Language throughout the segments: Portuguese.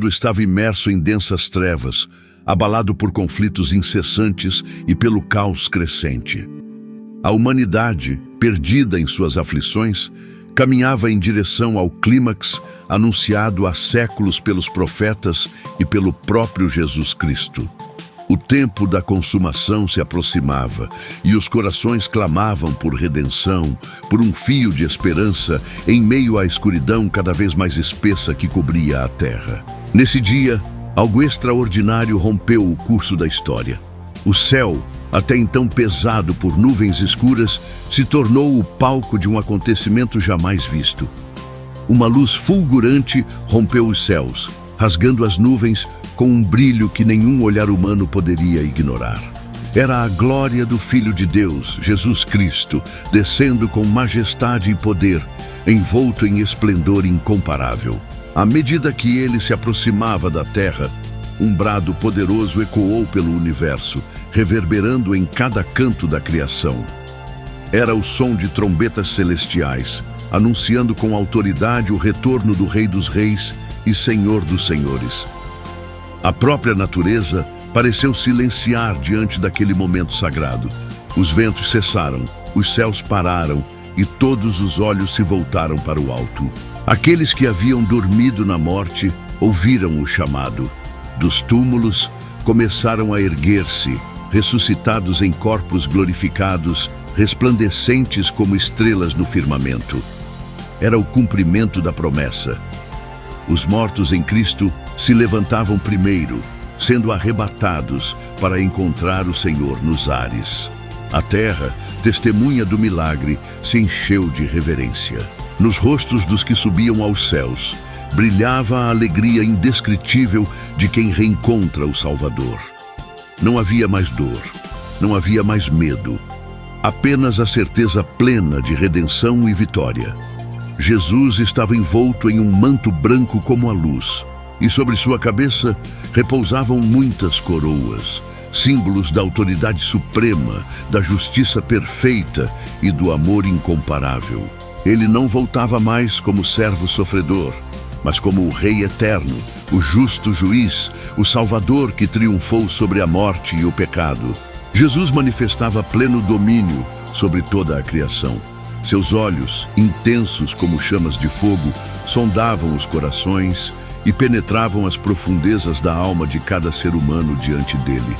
mundo estava imerso em densas trevas, abalado por conflitos incessantes e pelo caos crescente. A humanidade, perdida em suas aflições, caminhava em direção ao clímax anunciado há séculos pelos profetas e pelo próprio Jesus Cristo. O tempo da consumação se aproximava e os corações clamavam por redenção, por um fio de esperança em meio à escuridão cada vez mais espessa que cobria a terra. Nesse dia, algo extraordinário rompeu o curso da história. O céu, até então pesado por nuvens escuras, se tornou o palco de um acontecimento jamais visto. Uma luz fulgurante rompeu os céus, rasgando as nuvens com um brilho que nenhum olhar humano poderia ignorar. Era a glória do Filho de Deus, Jesus Cristo, descendo com majestade e poder, envolto em esplendor incomparável. À medida que ele se aproximava da terra, um brado poderoso ecoou pelo universo, reverberando em cada canto da criação. Era o som de trombetas celestiais, anunciando com autoridade o retorno do Rei dos Reis e Senhor dos Senhores. A própria natureza pareceu silenciar diante daquele momento sagrado. Os ventos cessaram, os céus pararam e todos os olhos se voltaram para o alto. Aqueles que haviam dormido na morte ouviram o chamado. Dos túmulos começaram a erguer-se, ressuscitados em corpos glorificados, resplandecentes como estrelas no firmamento. Era o cumprimento da promessa. Os mortos em Cristo se levantavam primeiro, sendo arrebatados para encontrar o Senhor nos ares. A terra, testemunha do milagre, se encheu de reverência. Nos rostos dos que subiam aos céus, brilhava a alegria indescritível de quem reencontra o Salvador. Não havia mais dor, não havia mais medo, apenas a certeza plena de redenção e vitória. Jesus estava envolto em um manto branco como a luz, e sobre sua cabeça repousavam muitas coroas, símbolos da autoridade suprema, da justiça perfeita e do amor incomparável. Ele não voltava mais como servo sofredor, mas como o Rei eterno, o justo juiz, o Salvador que triunfou sobre a morte e o pecado. Jesus manifestava pleno domínio sobre toda a criação. Seus olhos, intensos como chamas de fogo, sondavam os corações e penetravam as profundezas da alma de cada ser humano diante dele.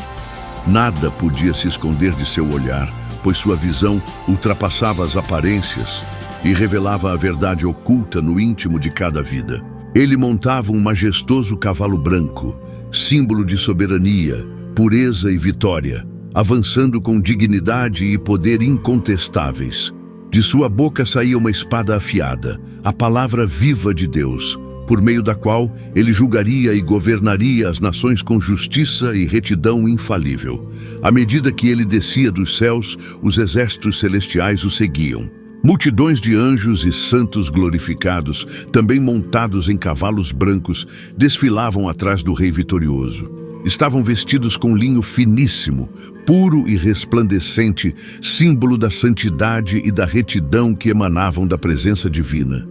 Nada podia se esconder de seu olhar, pois sua visão ultrapassava as aparências e revelava a verdade oculta no íntimo de cada vida. Ele montava um majestoso cavalo branco, símbolo de soberania, pureza e vitória, avançando com dignidade e poder incontestáveis. De sua boca saía uma espada afiada, a palavra viva de Deus, por meio da qual ele julgaria e governaria as nações com justiça e retidão infalível. À medida que ele descia dos céus, os exércitos celestiais o seguiam. Multidões de anjos e santos glorificados, também montados em cavalos brancos, desfilavam atrás do Rei vitorioso. Estavam vestidos com linho finíssimo, puro e resplandecente, símbolo da santidade e da retidão que emanavam da presença divina.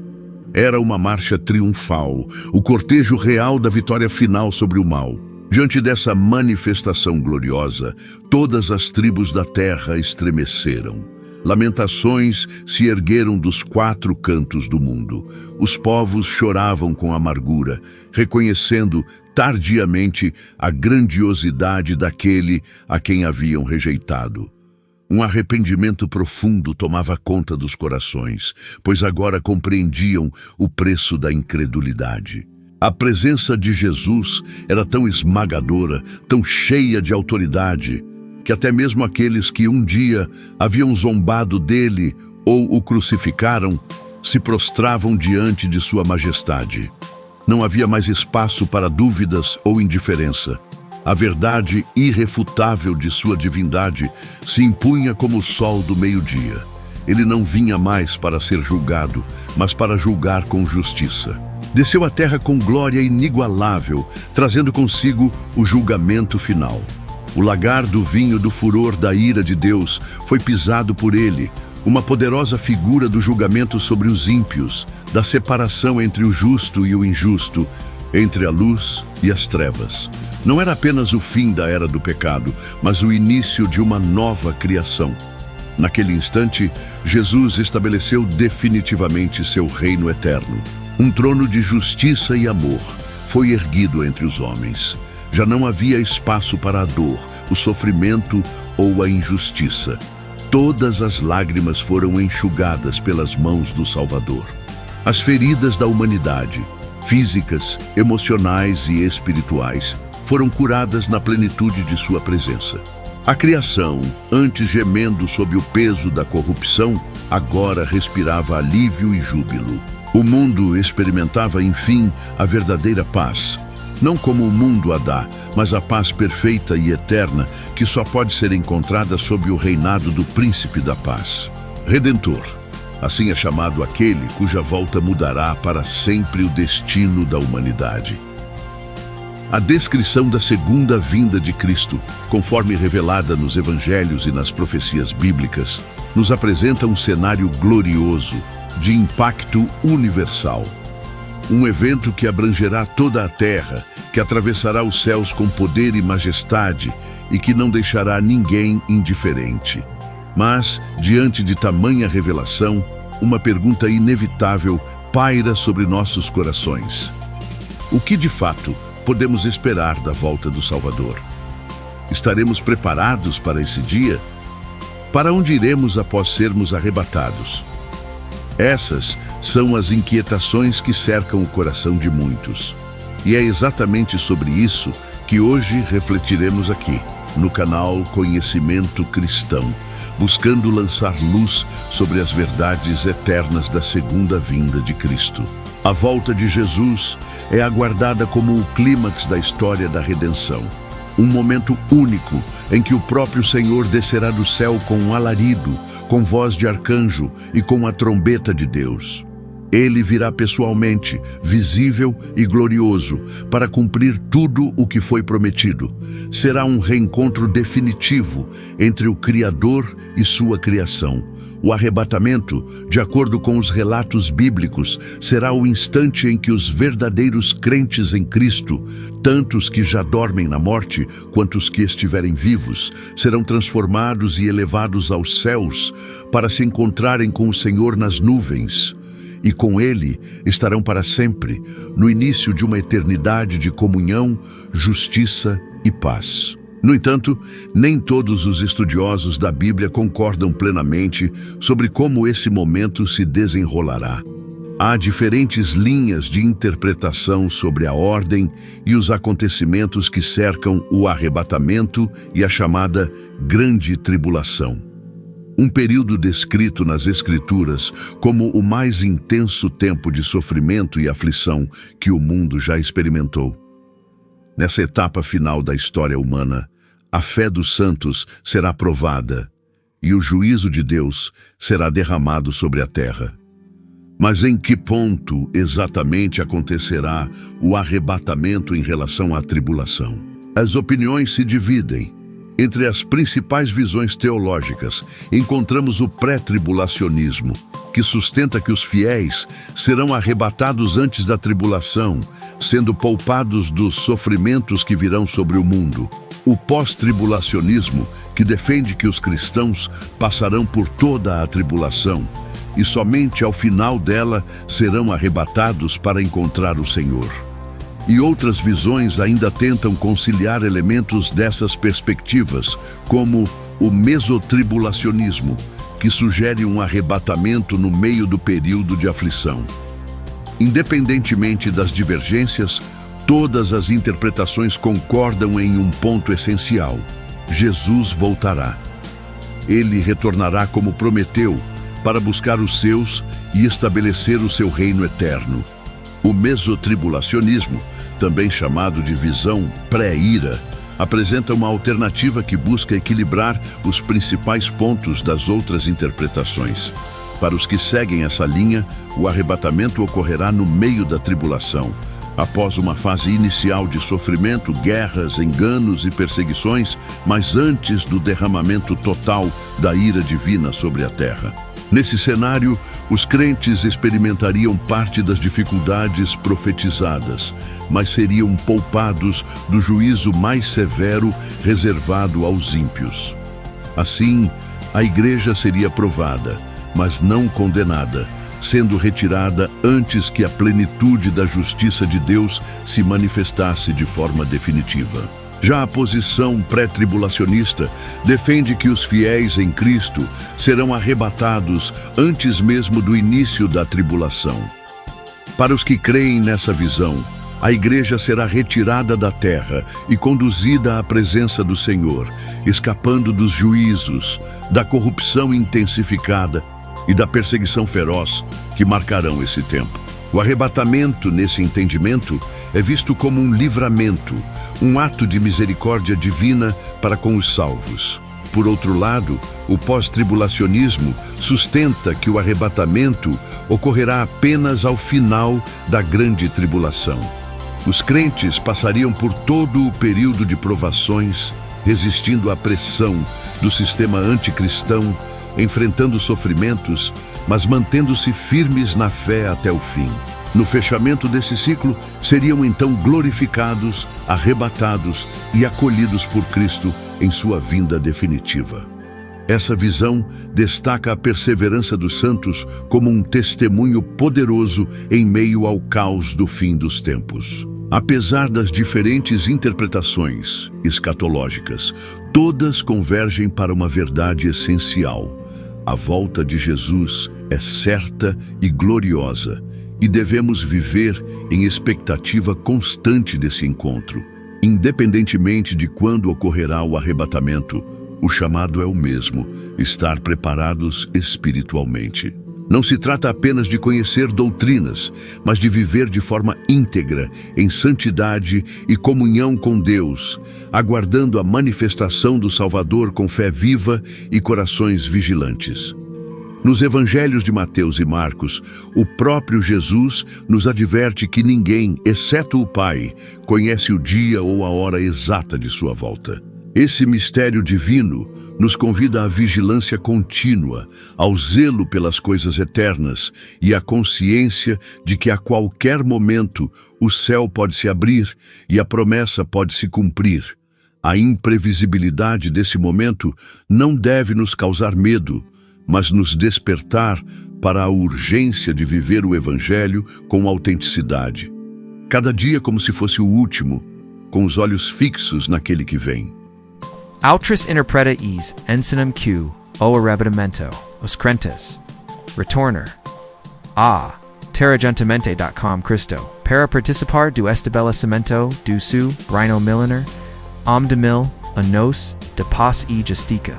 Era uma marcha triunfal, o cortejo real da vitória final sobre o mal. Diante dessa manifestação gloriosa, todas as tribos da terra estremeceram. Lamentações se ergueram dos quatro cantos do mundo. Os povos choravam com amargura, reconhecendo tardiamente a grandiosidade daquele a quem haviam rejeitado. Um arrependimento profundo tomava conta dos corações, pois agora compreendiam o preço da incredulidade. A presença de Jesus era tão esmagadora, tão cheia de autoridade, que até mesmo aqueles que um dia haviam zombado dele ou o crucificaram, se prostravam diante de sua majestade. Não havia mais espaço para dúvidas ou indiferença. A verdade irrefutável de sua divindade se impunha como o sol do meio-dia. Ele não vinha mais para ser julgado, mas para julgar com justiça. Desceu à terra com glória inigualável, trazendo consigo o julgamento final. O lagar do vinho do furor da ira de Deus foi pisado por ele, uma poderosa figura do julgamento sobre os ímpios, da separação entre o justo e o injusto, entre a luz e as trevas. Não era apenas o fim da era do pecado, mas o início de uma nova criação. Naquele instante, Jesus estabeleceu definitivamente seu reino eterno. Um trono de justiça e amor foi erguido entre os homens. Já não havia espaço para a dor, o sofrimento ou a injustiça. Todas as lágrimas foram enxugadas pelas mãos do Salvador. As feridas da humanidade, físicas, emocionais e espirituais, foram curadas na plenitude de sua presença. A criação, antes gemendo sob o peso da corrupção, agora respirava alívio e júbilo. O mundo experimentava, enfim, a verdadeira paz. Não como o mundo a dá, mas a paz perfeita e eterna que só pode ser encontrada sob o reinado do Príncipe da Paz. Redentor. Assim é chamado aquele cuja volta mudará para sempre o destino da humanidade. A descrição da segunda vinda de Cristo, conforme revelada nos evangelhos e nas profecias bíblicas, nos apresenta um cenário glorioso, de impacto universal. Um evento que abrangerá toda a terra, que atravessará os céus com poder e majestade e que não deixará ninguém indiferente. Mas, diante de tamanha revelação, uma pergunta inevitável paira sobre nossos corações. O que de fato podemos esperar da volta do Salvador? Estaremos preparados para esse dia? Para onde iremos após sermos arrebatados? Essas são as inquietações que cercam o coração de muitos. E é exatamente sobre isso que hoje refletiremos aqui, no canal Conhecimento Cristão, buscando lançar luz sobre as verdades eternas da segunda vinda de Cristo. A volta de Jesus é aguardada como o clímax da história da redenção. Um momento único em que o próprio Senhor descerá do céu com um alarido, com voz de arcanjo e com a trombeta de Deus. Ele virá pessoalmente, visível e glorioso, para cumprir tudo o que foi prometido. Será um reencontro definitivo entre o Criador e sua criação. O arrebatamento, de acordo com os relatos bíblicos, será o instante em que os verdadeiros crentes em Cristo, tanto os que já dormem na morte, quanto os que estiverem vivos, serão transformados e elevados aos céus para se encontrarem com o Senhor nas nuvens. E com Ele estarão para sempre, no início de uma eternidade de comunhão, justiça e paz. No entanto, nem todos os estudiosos da Bíblia concordam plenamente sobre como esse momento se desenrolará. Há diferentes linhas de interpretação sobre a ordem e os acontecimentos que cercam o arrebatamento e a chamada Grande Tribulação. Um período descrito nas Escrituras como o mais intenso tempo de sofrimento e aflição que o mundo já experimentou. Nessa etapa final da história humana, a fé dos santos será provada e o juízo de Deus será derramado sobre a terra. Mas em que ponto exatamente acontecerá o arrebatamento em relação à tribulação? As opiniões se dividem. Entre as principais visões teológicas, encontramos o pré-tribulacionismo, que sustenta que os fiéis serão arrebatados antes da tribulação, sendo poupados dos sofrimentos que virão sobre o mundo. O pós-tribulacionismo, que defende que os cristãos passarão por toda a tribulação e somente ao final dela serão arrebatados para encontrar o Senhor. E outras visões ainda tentam conciliar elementos dessas perspectivas, como o mesotribulacionismo, que sugere um arrebatamento no meio do período de aflição. Independentemente das divergências, todas as interpretações concordam em um ponto essencial: Jesus voltará. Ele retornará como prometeu, para buscar os seus e estabelecer o seu reino eterno. O mesotribulacionismo, também chamado de visão pré-ira, apresenta uma alternativa que busca equilibrar os principais pontos das outras interpretações. Para os que seguem essa linha, o arrebatamento ocorrerá no meio da tribulação, após uma fase inicial de sofrimento, guerras, enganos e perseguições, mas antes do derramamento total da ira divina sobre a terra. Nesse cenário, os crentes experimentariam parte das dificuldades profetizadas, mas seriam poupados do juízo mais severo reservado aos ímpios. Assim, a igreja seria provada, mas não condenada, sendo retirada antes que a plenitude da justiça de Deus se manifestasse de forma definitiva. Já a posição pré-tribulacionista defende que os fiéis em Cristo serão arrebatados antes mesmo do início da tribulação. Para os que creem nessa visão, a igreja será retirada da terra e conduzida à presença do Senhor, escapando dos juízos, da corrupção intensificada e da perseguição feroz que marcarão esse tempo. O arrebatamento, nesse entendimento, é visto como um livramento, um ato de misericórdia divina para com os salvos. Por outro lado, o pós-tribulacionismo sustenta que o arrebatamento ocorrerá apenas ao final da grande tribulação. Os crentes passariam por todo o período de provações, resistindo à pressão do sistema anticristão, enfrentando sofrimentos, mas mantendo-se firmes na fé até o fim. No fechamento desse ciclo, seriam então glorificados, arrebatados e acolhidos por Cristo em sua vinda definitiva. Essa visão destaca a perseverança dos santos como um testemunho poderoso em meio ao caos do fim dos tempos. Apesar das diferentes interpretações escatológicas, todas convergem para uma verdade essencial. A volta de Jesus é certa e gloriosa, e devemos viver em expectativa constante desse encontro. Independentemente de quando ocorrerá o arrebatamento, o chamado é o mesmo: estar preparados espiritualmente. Não se trata apenas de conhecer doutrinas, mas de viver de forma íntegra, em santidade e comunhão com Deus, aguardando a manifestação do Salvador com fé viva e corações vigilantes. Nos evangelhos de Mateus e Marcos, o próprio Jesus nos adverte que ninguém, exceto o Pai, conhece o dia ou a hora exata de sua volta. Esse mistério divino nos convida à vigilância contínua, ao zelo pelas coisas eternas e à consciência de que a qualquer momento o céu pode se abrir e a promessa pode se cumprir. A imprevisibilidade desse momento não deve nos causar medo, mas nos despertar para a urgência de viver o Evangelho com autenticidade. Cada dia como se fosse o último, com os olhos fixos naquele que vem. Autris interpreta is ensinum q o arrebatamento, os crentes. Retorner. Terrajuntamente.com Cristo. Para participar do estabelecimento do su Rhino Milliner. De mil, a nos, de paz e justica.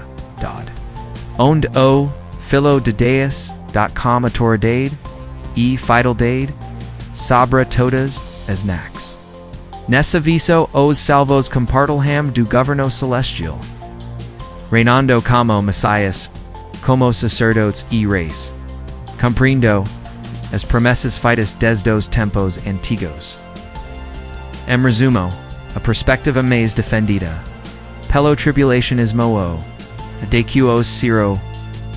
Onde o filo de Deus.com autoridade e fidelidade sobre todas as nax. Nessa viso os salvos compartilham do governo celestial. Reinando como Messias, como sacerdotes e reis. Cumprindo as promessas feitas desde os tempos antigos. Em resumo, a perspectiva mais defendida pelo tribulacionismo o de que os serão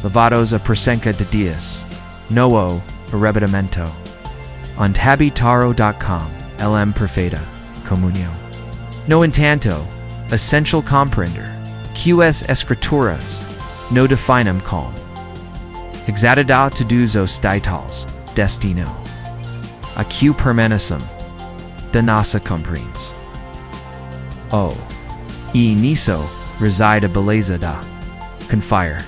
levados a presença de Deus, no o arrebatamento. Habitaro.com, LM Perfeita, Comunhão. No entanto, essential compreender, que as escrituras no definem como exatidade todos os titles, destino. Aqui permanecem, de nossa compreens. E nisso reside a beleza da confiar.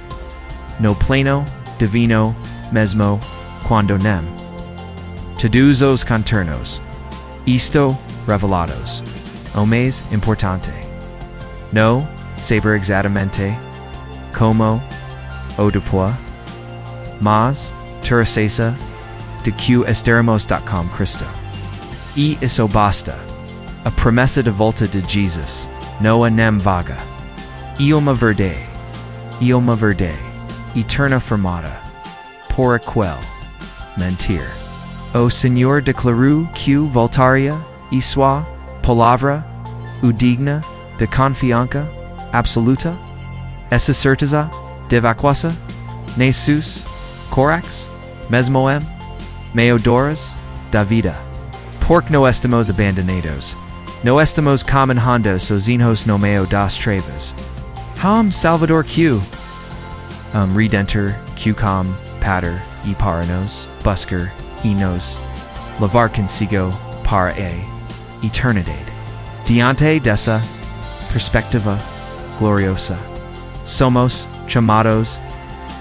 No plano, divino, mesmo, quando nem. Todos os contornos. Isto revelados. O mais importante. No saber exatamente como o depois, mas tercesa de que estaremos.com Cristo. E isso basta. A promessa de volta de Jesus, no a nem vaga. E uma verdade, eterna formada, por aquel mentir. O Senhor declarou que voltaria e sua palavra o digna de confiança absoluta. Essa certeza de vacuaça, Jesus Corax, Mesmoem, Meodoras, Davida. Pork no estamos abandonados. No estamos comanhando sozinhos no meio das trevas. Ham Salvador Q. Redentor, Qcom, Pater, e Paranos, Busker, Enos, Lavar consigo, para eternidade. Diante dessa perspectiva gloriosa. Somos chamados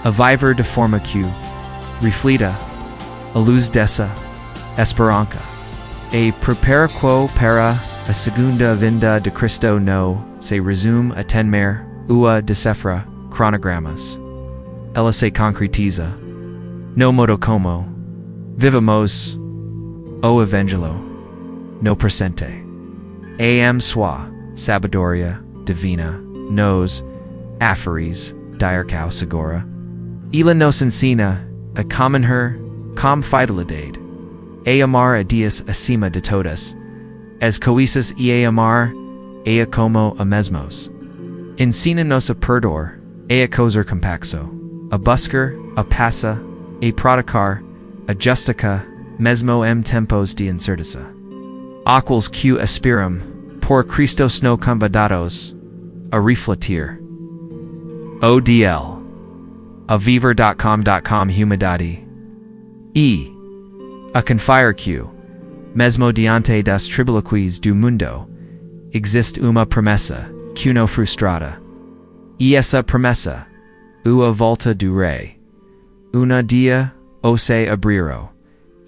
a viver de forma que reflita a luz dessa esperança. E preparaquo para a segunda vinda de Cristo no se resume a temer ua decifra cronogramas. Ela se concretiza. No modo como vivamos o Evangelo no presente. Am sua sabedoria divina nos aferis diarcao segura. Ela nos ensina a comenher com fidelidade. A amar a Dias acima de todas, as coisas e a amar a como a mesmos. Ensina-nos a perdor, a coser compaxo, a buscar, a passa, a praticar, a justicar, mesmo tempos de incerteza. Aquils que aspiram, por Christos no convidados, a refletir. ODL. A viver.com humidade. A confiar que, mesmo diante das tribulações do mundo, existe uma promessa, que não frustrada. E essa promessa, a volta do rei. Una dia, o se abriro,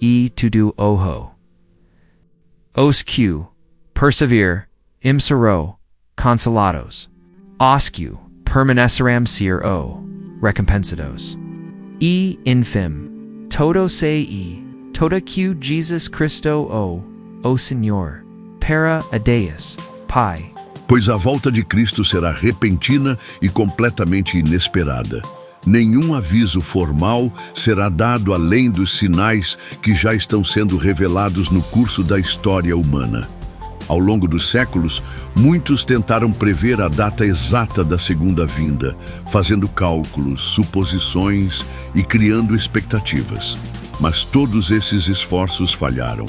e tudo ojo. Os que, persevere, imsero, consolados. Os que, permanecerão ser o, recompensados. E, infim, todo se toda que Jesus Cristo o Senhor, para a Deus, Pai. Pois a volta de Cristo será repentina e completamente inesperada. Nenhum aviso formal será dado além dos sinais que já estão sendo revelados no curso da história humana. Ao longo dos séculos, muitos tentaram prever a data exata da segunda vinda, fazendo cálculos, suposições e criando expectativas. Mas todos esses esforços falharam.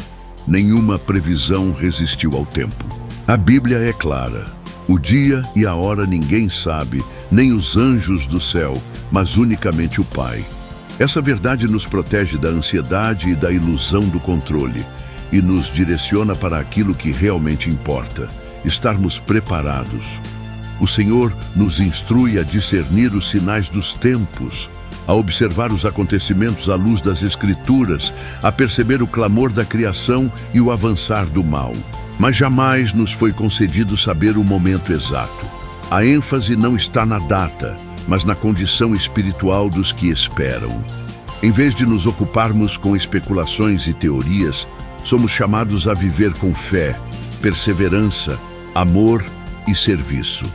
Nenhuma previsão resistiu ao tempo. A Bíblia é clara. O dia e a hora ninguém sabe, nem os anjos do céu, mas unicamente o Pai. Essa verdade nos protege da ansiedade e da ilusão do controle e nos direciona para aquilo que realmente importa, estarmos preparados. O Senhor nos instrui a discernir os sinais dos tempos, a observar os acontecimentos à luz das Escrituras, a perceber o clamor da criação e o avançar do mal. Mas jamais nos foi concedido saber o momento exato. A ênfase não está na data, mas na condição espiritual dos que esperam. Em vez de nos ocuparmos com especulações e teorias, somos chamados a viver com fé, perseverança, amor e serviço.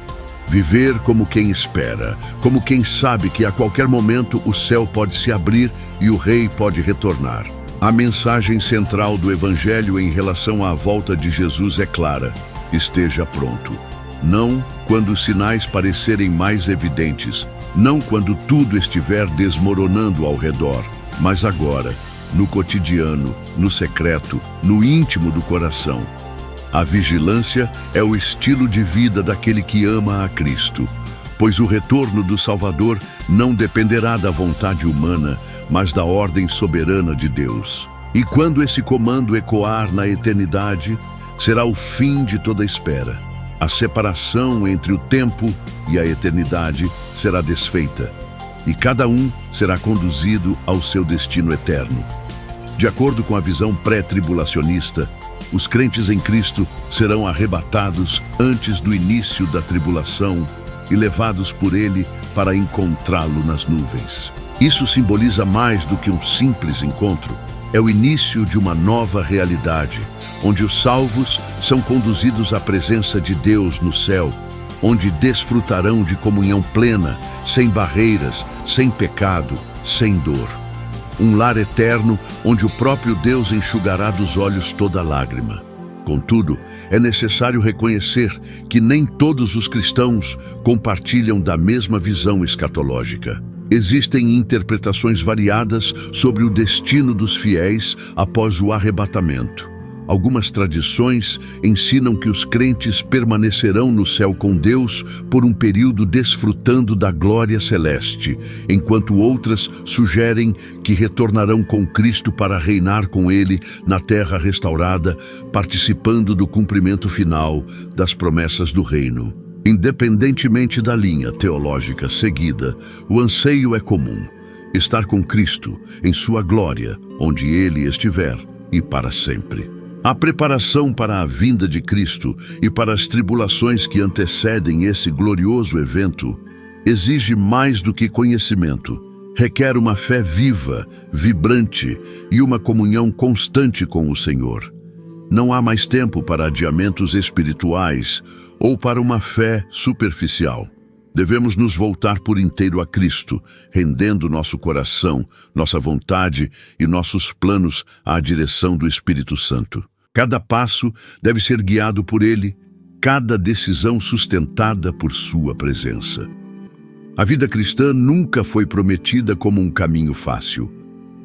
Viver como quem espera, como quem sabe que a qualquer momento o céu pode se abrir e o Rei pode retornar. A mensagem central do Evangelho em relação à volta de Jesus é clara: esteja pronto. Não quando os sinais parecerem mais evidentes, não quando tudo estiver desmoronando ao redor, mas agora, no cotidiano, no secreto, no íntimo do coração. A vigilância é o estilo de vida daquele que ama a Cristo, pois o retorno do Salvador não dependerá da vontade humana, mas da ordem soberana de Deus. E quando esse comando ecoar na eternidade, será o fim de toda espera. A separação entre o tempo e a eternidade será desfeita, e cada um será conduzido ao seu destino eterno. De acordo com a visão pré-tribulacionista, os crentes em Cristo serão arrebatados antes do início da tribulação e levados por Ele para encontrá-lo nas nuvens. Isso simboliza mais do que um simples encontro. É o início de uma nova realidade, onde os salvos são conduzidos à presença de Deus no céu, onde desfrutarão de comunhão plena, sem barreiras, sem pecado, sem dor. Um lar eterno onde o próprio Deus enxugará dos olhos toda lágrima. Contudo, é necessário reconhecer que nem todos os cristãos compartilham da mesma visão escatológica. Existem interpretações variadas sobre o destino dos fiéis após o arrebatamento. Algumas tradições ensinam que os crentes permanecerão no céu com Deus por um período desfrutando da glória celeste, enquanto outras sugerem que retornarão com Cristo para reinar com Ele na terra restaurada, participando do cumprimento final das promessas do reino. Independentemente da linha teológica seguida, o anseio é comum: estar com Cristo em sua glória, onde Ele estiver e para sempre. A preparação para a vinda de Cristo e para as tribulações que antecedem esse glorioso evento exige mais do que conhecimento. Requer uma fé viva, vibrante e uma comunhão constante com o Senhor. Não há mais tempo para adiamentos espirituais ou para uma fé superficial. Devemos nos voltar por inteiro a Cristo, rendendo nosso coração, nossa vontade e nossos planos à direção do Espírito Santo. Cada passo deve ser guiado por Ele, cada decisão sustentada por Sua presença. A vida cristã nunca foi prometida como um caminho fácil.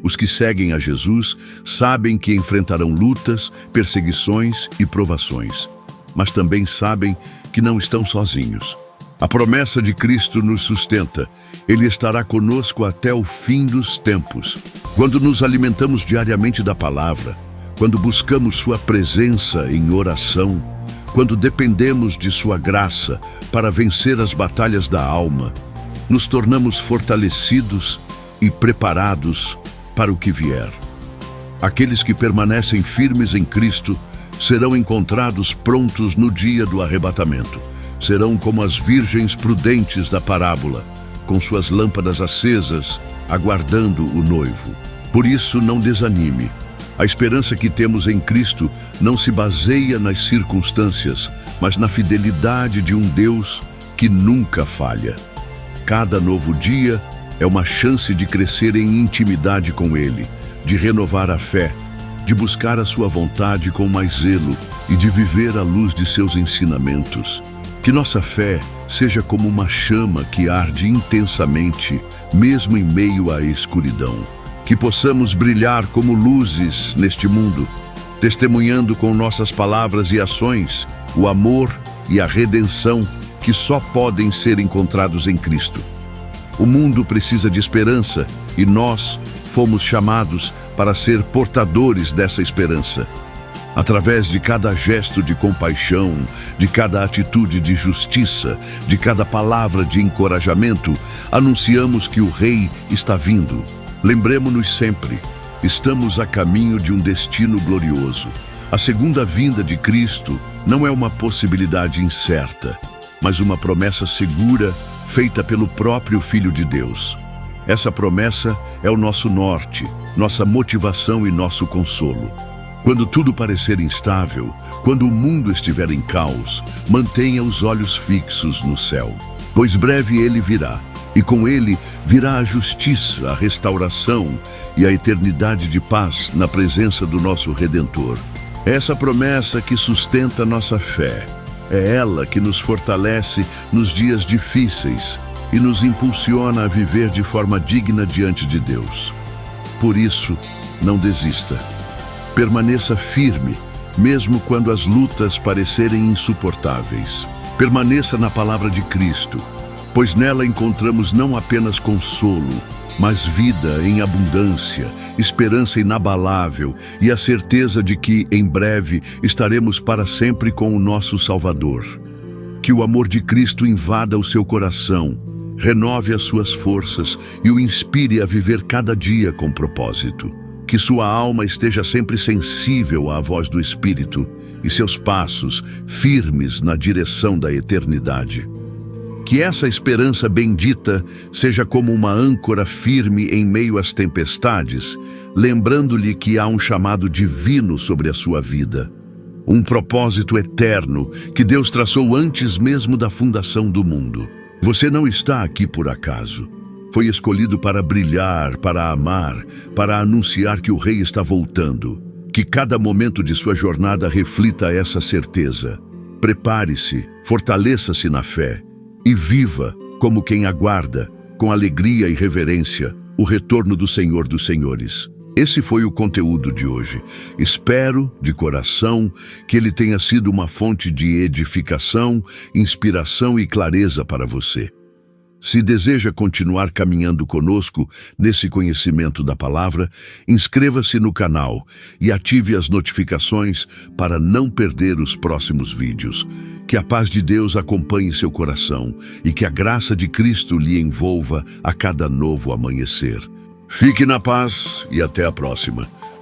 Os que seguem a Jesus sabem que enfrentarão lutas, perseguições e provações, mas também sabem que não estão sozinhos. A promessa de Cristo nos sustenta. Ele estará conosco até o fim dos tempos. Quando nos alimentamos diariamente da palavra, quando buscamos Sua presença em oração, quando dependemos de Sua graça para vencer as batalhas da alma, nos tornamos fortalecidos e preparados para o que vier. Aqueles que permanecem firmes em Cristo serão encontrados prontos no dia do arrebatamento. Serão como as virgens prudentes da parábola, com suas lâmpadas acesas, aguardando o noivo. Por isso, não desanime. A esperança que temos em Cristo não se baseia nas circunstâncias, mas na fidelidade de um Deus que nunca falha. Cada novo dia é uma chance de crescer em intimidade com Ele, de renovar a fé, de buscar a Sua vontade com mais zelo e de viver à luz de seus ensinamentos. Que nossa fé seja como uma chama que arde intensamente, mesmo em meio à escuridão. Que possamos brilhar como luzes neste mundo, testemunhando com nossas palavras e ações o amor e a redenção que só podem ser encontrados em Cristo. O mundo precisa de esperança e nós fomos chamados para ser portadores dessa esperança. Através de cada gesto de compaixão, de cada atitude de justiça, de cada palavra de encorajamento, anunciamos que o Rei está vindo. Lembremo-nos sempre, estamos a caminho de um destino glorioso. A segunda vinda de Cristo não é uma possibilidade incerta, mas uma promessa segura feita pelo próprio Filho de Deus. Essa promessa é o nosso norte, nossa motivação e nosso consolo. Quando tudo parecer instável, quando o mundo estiver em caos, mantenha os olhos fixos no céu, pois breve ele virá. E com ele virá a justiça, a restauração e a eternidade de paz na presença do nosso Redentor. É essa promessa que sustenta nossa fé. É ela que nos fortalece nos dias difíceis e nos impulsiona a viver de forma digna diante de Deus. Por isso, não desista. Permaneça firme, mesmo quando as lutas parecerem insuportáveis. Permaneça na palavra de Cristo, pois nela encontramos não apenas consolo, mas vida em abundância, esperança inabalável e a certeza de que, em breve, estaremos para sempre com o nosso Salvador. Que o amor de Cristo invada o seu coração, renove as suas forças e o inspire a viver cada dia com propósito. Que sua alma esteja sempre sensível à voz do Espírito e seus passos firmes na direção da eternidade. Que essa esperança bendita seja como uma âncora firme em meio às tempestades, lembrando-lhe que há um chamado divino sobre a sua vida. Um propósito eterno que Deus traçou antes mesmo da fundação do mundo. Você não está aqui por acaso. Foi escolhido para brilhar, para amar, para anunciar que o Rei está voltando. Que cada momento de sua jornada reflita essa certeza. Prepare-se, fortaleça-se na fé e viva como quem aguarda, com alegria e reverência o retorno do Senhor dos Senhores. Esse foi o conteúdo de hoje. Espero, de coração, que ele tenha sido uma fonte de edificação, inspiração e clareza para você. Se deseja continuar caminhando conosco nesse conhecimento da palavra, inscreva-se no canal e ative as notificações para não perder os próximos vídeos. Que a paz de Deus acompanhe seu coração e que a graça de Cristo lhe envolva a cada novo amanhecer. Fique na paz e até a próxima.